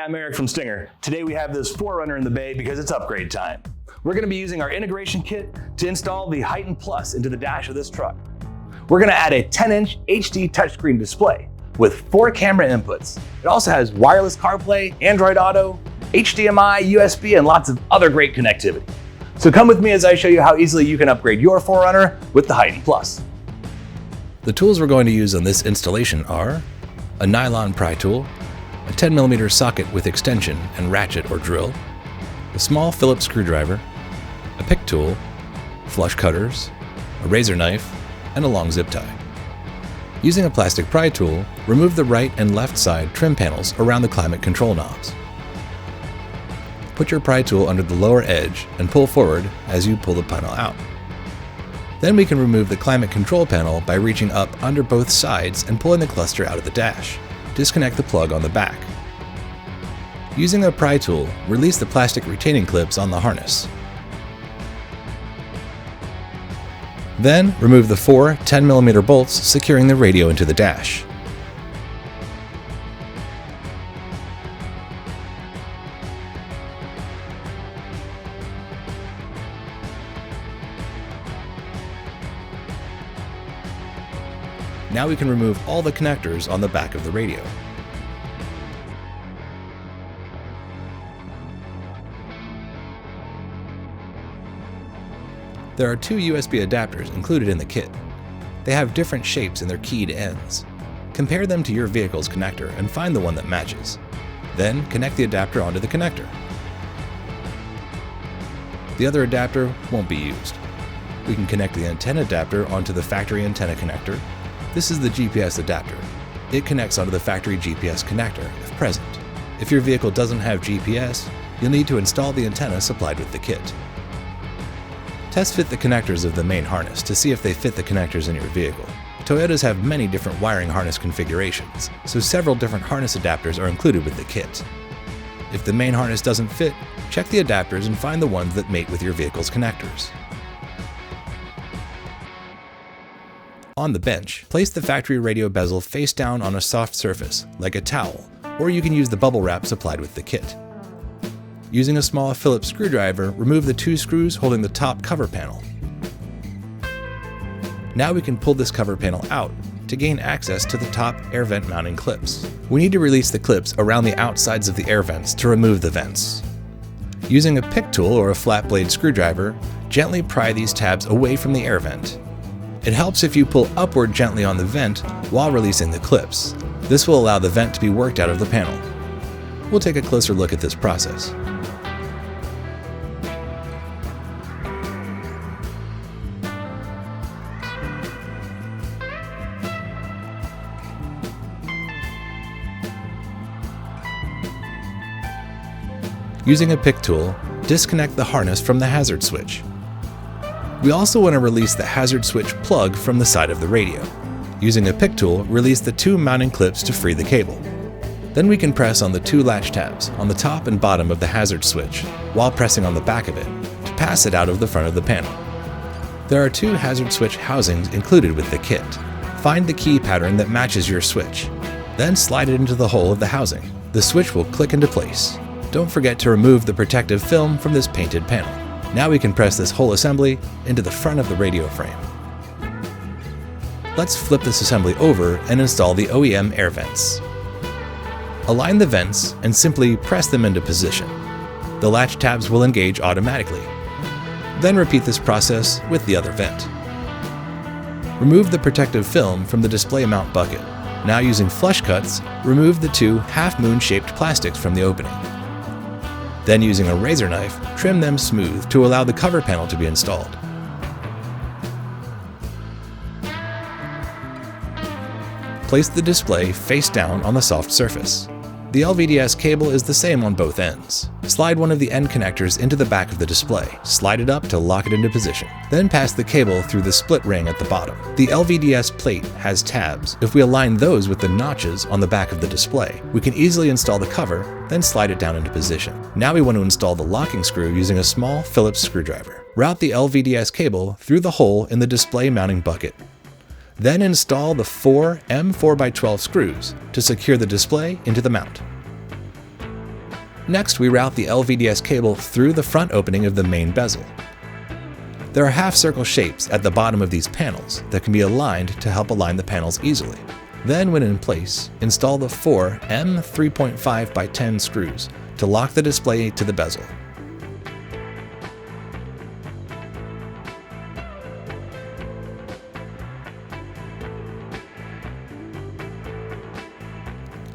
I'm Eric from Stinger. Today we have this 4Runner in the bay because it's upgrade time. We're going to be using our integration kit to install the HEIGH10 Plus into the dash of this truck. We're going to add a 10-inch HD touchscreen display with 4 camera inputs. It also has wireless CarPlay, Android Auto, HDMI, USB, and lots of other great connectivity. So come with me as I show you how easily you can upgrade your 4Runner with the HEIGH10 Plus. The tools we're going to use on this installation are a nylon pry tool, a 10mm socket with extension and ratchet or drill, a small Phillips screwdriver, a pick tool, flush cutters, a razor knife, and a long zip tie. Using a plastic pry tool, remove the right and left side trim panels around the climate control knobs. Put your pry tool under the lower edge and pull forward as you pull the panel out. Then we can remove the climate control panel by reaching up under both sides and pulling the cluster out of the dash. Disconnect the plug on the back. Using a pry tool, release the plastic retaining clips on the harness. Then, remove the 4 10mm bolts securing the radio into the dash. Now we can remove all the connectors on the back of the radio. There are 2 USB adapters included in the kit. They have different shapes in their keyed ends. Compare them to your vehicle's connector and find the one that matches. Then connect the adapter onto the connector. The other adapter won't be used. We can connect the antenna adapter onto the factory antenna connector. This is the GPS adapter. It connects onto the factory GPS connector, if present. If your vehicle doesn't have GPS, you'll need to install the antenna supplied with the kit. Test fit the connectors of the main harness to see if they fit the connectors in your vehicle. Toyotas have many different wiring harness configurations, so several different harness adapters are included with the kit. If the main harness doesn't fit, check the adapters and find the ones that mate with your vehicle's connectors. On the bench, place the factory radio bezel face down on a soft surface, like a towel, or you can use the bubble wrap supplied with the kit. Using a small Phillips screwdriver, remove the 2 screws holding the top cover panel. Now we can pull this cover panel out to gain access to the top air vent mounting clips. We need to release the clips around the outsides of the air vents to remove the vents. Using a pick tool or a flat blade screwdriver, gently pry these tabs away from the air vent. It helps if you pull upward gently on the vent while releasing the clips. This will allow the vent to be worked out of the panel. We'll take a closer look at this process. Using a pick tool, disconnect the harness from the hazard switch. We also want to release the hazard switch plug from the side of the radio. Using a pick tool, release the 2 mounting clips to free the cable. Then we can press on the 2 latch tabs on the top and bottom of the hazard switch while pressing on the back of it to pass it out of the front of the panel. There are 2 hazard switch housings included with the kit. Find the key pattern that matches your switch. Then slide it into the hole of the housing. The switch will click into place. Don't forget to remove the protective film from this painted panel. Now we can press this whole assembly into the front of the radio frame. Let's flip this assembly over and install the OEM air vents. Align the vents and simply press them into position. The latch tabs will engage automatically. Then repeat this process with the other vent. Remove the protective film from the display mount bucket. Now using flush cuts, remove the 2 half-moon shaped plastics from the opening. Then using a razor knife, trim them smooth to allow the cover panel to be installed. Place the display face down on the soft surface. The LVDS cable is the same on both ends. Slide one of the end connectors into the back of the display. Slide it up to lock it into position. Then pass the cable through the split ring at the bottom. The LVDS plate has tabs. If we align those with the notches on the back of the display, we can easily install the cover, then slide it down into position. Now we want to install the locking screw using a small Phillips screwdriver. Route the LVDS cable through the hole in the display mounting bucket. Then install the 4 M4x12 screws to secure the display into the mount. Next, we route the LVDS cable through the front opening of the main bezel. There are half-circle shapes at the bottom of these panels that can be aligned to help align the panels easily. Then, when in place, install the 4 M3.5x10 screws to lock the display to the bezel.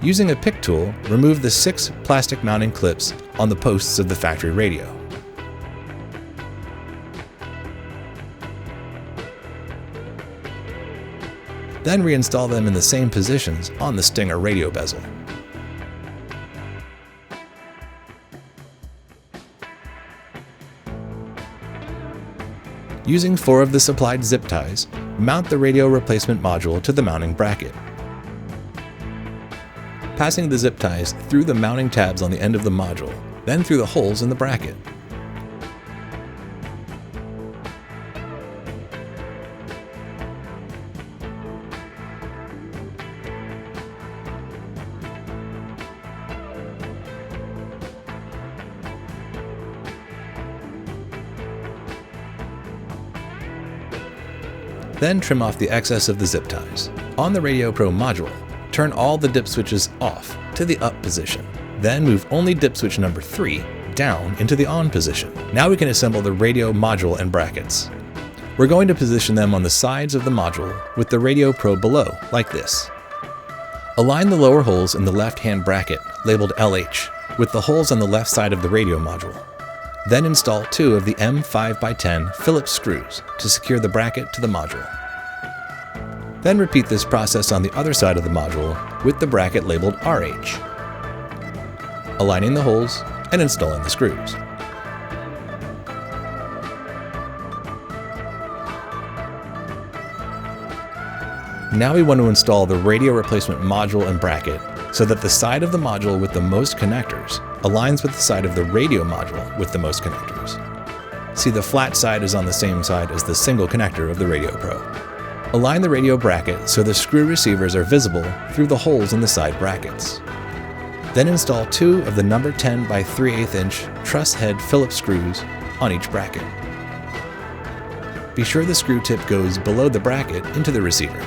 Using a pick tool, remove the 6 plastic mounting clips on the posts of the factory radio. Then reinstall them in the same positions on the Stinger radio bezel. Using 4 of the supplied zip ties, mount the radio replacement module to the mounting bracket. Passing the zip ties through the mounting tabs on the end of the module, then through the holes in the bracket. Then trim off the excess of the zip ties. On the Radio Pro module, turn all the dip switches off to the up position. Then move only dip switch number 3 down into the on position. Now we can assemble the radio module and brackets. We're going to position them on the sides of the module with the Radio Pro below, like this. Align the lower holes in the left-hand bracket, labeled LH, with the holes on the left side of the radio module. Then install 2 of the M5x10 Phillips screws to secure the bracket to the module. Then repeat this process on the other side of the module with the bracket labeled RH, aligning the holes and installing the screws. Now we want to install the radio replacement module and bracket so that the side of the module with the most connectors aligns with the side of the radio module with the most connectors. See, the flat side is on the same side as the single connector of the Radio Pro. Align the radio bracket so the screw receivers are visible through the holes in the side brackets. Then install 2 of the number 10 by 3/8 inch truss head Phillips screws on each bracket. Be sure the screw tip goes below the bracket into the receiver.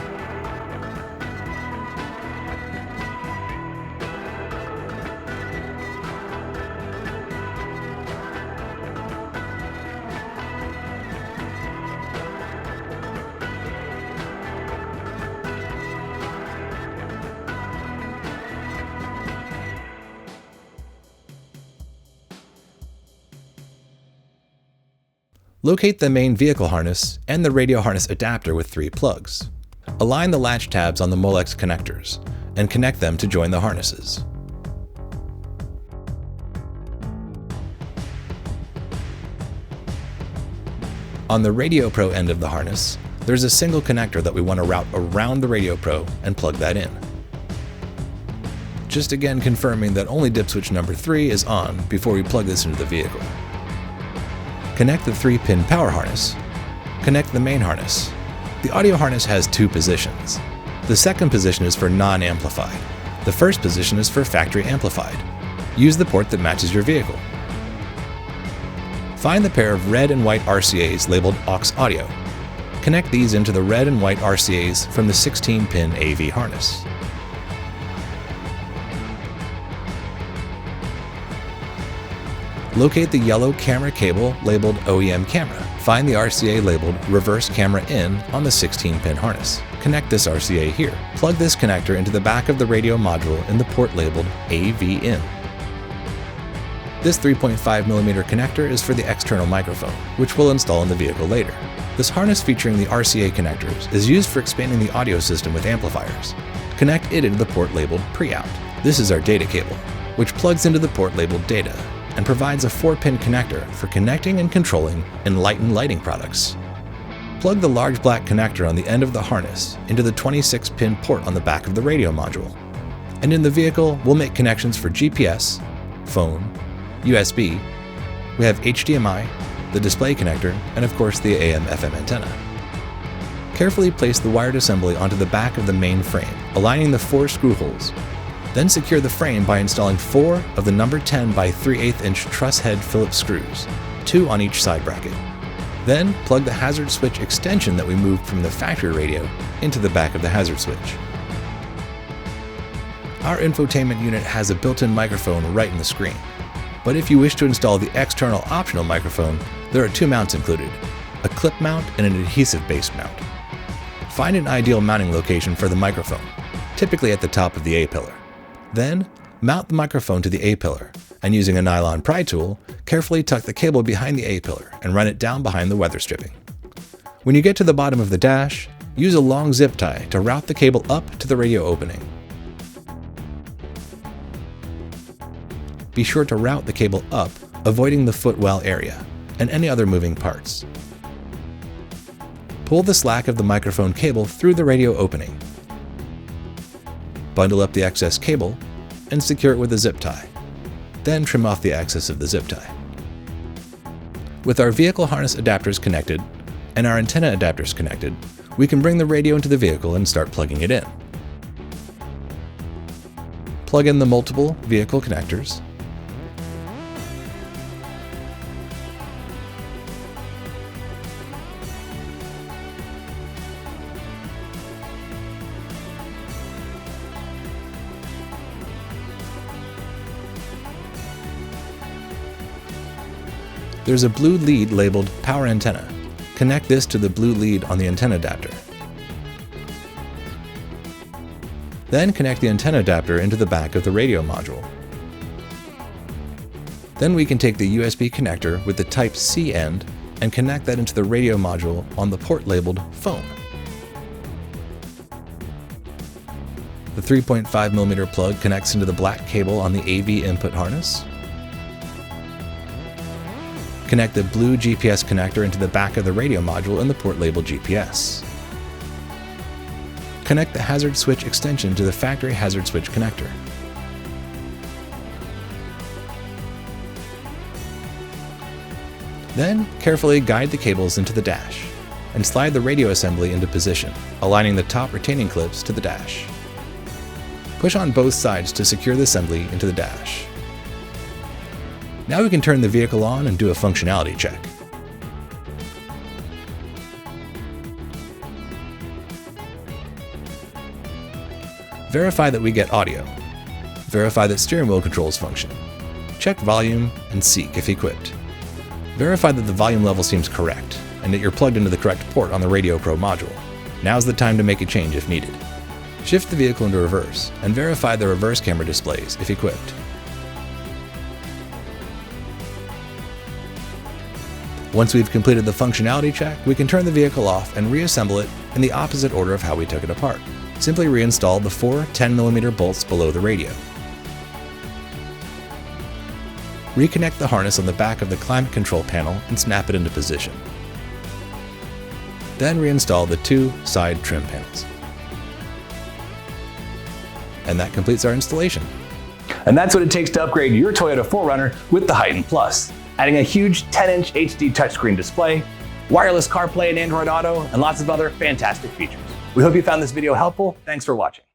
Locate the main vehicle harness and the radio harness adapter with 3 plugs. Align the latch tabs on the Molex connectors and connect them to join the harnesses. On the Radio Pro end of the harness, there's a single connector that we want to route around the Radio Pro and plug that in. Just again confirming that only dip switch number 3 is on before we plug this into the vehicle. Connect the 3-pin power harness. Connect the main harness. The audio harness has 2 positions. The second position is for non-amplified. The first position is for factory amplified. Use the port that matches your vehicle. Find the pair of red and white RCAs labeled aux audio. Connect these into the red and white RCAs from the 16-pin AV harness. Locate the yellow camera cable labeled OEM camera. Find the RCA labeled reverse camera in on the 16-pin harness. Connect this RCA here. Plug this connector into the back of the radio module in the port labeled AV in. This 3.5mm connector is for the external microphone, which we'll install in the vehicle later. This harness featuring the RCA connectors is used for expanding the audio system with amplifiers. Connect it into the port labeled pre-out. This is our data cable, which plugs into the port labeled data and provides a 4-pin connector for connecting and controlling Enlighten lighting products. Plug the large black connector on the end of the harness into the 26-pin port on the back of the radio module. And in the vehicle, we'll make connections for GPS, phone, USB, we have HDMI, the display connector, and of course the AM/FM antenna. Carefully place the wired assembly onto the back of the main frame, aligning the 4 screw holes. Then secure the frame by installing 4 of the number 10 by 3/8 inch truss head Phillips screws, 2 on each side bracket. Then plug the hazard switch extension that we moved from the factory radio into the back of the hazard switch. Our infotainment unit has a built-in microphone right in the screen, but if you wish to install the external optional microphone, there are 2 mounts included, a clip mount and an adhesive-based mount. Find an ideal mounting location for the microphone, typically at the top of the A-pillar. Then, mount the microphone to the A-pillar, and using a nylon pry tool, carefully tuck the cable behind the A-pillar and run it down behind the weather stripping. When you get to the bottom of the dash, use a long zip tie to route the cable up to the radio opening. Be sure to route the cable up, avoiding the footwell area and any other moving parts. Pull the slack of the microphone cable through the radio opening. Bundle up the excess cable and secure it with a zip tie. Then trim off the excess of the zip tie. With our vehicle harness adapters connected and our antenna adapters connected, we can bring the radio into the vehicle and start plugging it in. Plug in the multiple vehicle connectors. There's a blue lead labeled Power Antenna. Connect this to the blue lead on the antenna adapter. Then connect the antenna adapter into the back of the radio module. Then we can take the USB connector with the Type-C end and connect that into the radio module on the port labeled Phone. The 3.5mm plug connects into the black cable on the AV input harness. Connect the blue GPS connector into the back of the radio module in the port labeled GPS. Connect the hazard switch extension to the factory hazard switch connector. Then, carefully guide the cables into the dash and slide the radio assembly into position, aligning the top retaining clips to the dash. Push on both sides to secure the assembly into the dash. Now we can turn the vehicle on and do a functionality check. Verify that we get audio. Verify that steering wheel controls function. Check volume and seek if equipped. Verify that the volume level seems correct and that you're plugged into the correct port on the Radio Pro module. Now's the time to make a change if needed. Shift the vehicle into reverse and verify the reverse camera displays if equipped. Once we've completed the functionality check, we can turn the vehicle off and reassemble it in the opposite order of how we took it apart. Simply reinstall the 4 10mm bolts below the radio. Reconnect the harness on the back of the climate control panel and snap it into position. Then reinstall the 2 side trim panels. And that completes our installation. And that's what it takes to upgrade your Toyota 4Runner with the HEIGH10 Plus. Adding a huge 10-inch HD touchscreen display, wireless CarPlay and Android Auto, and lots of other fantastic features. We hope you found this video helpful. Thanks for watching.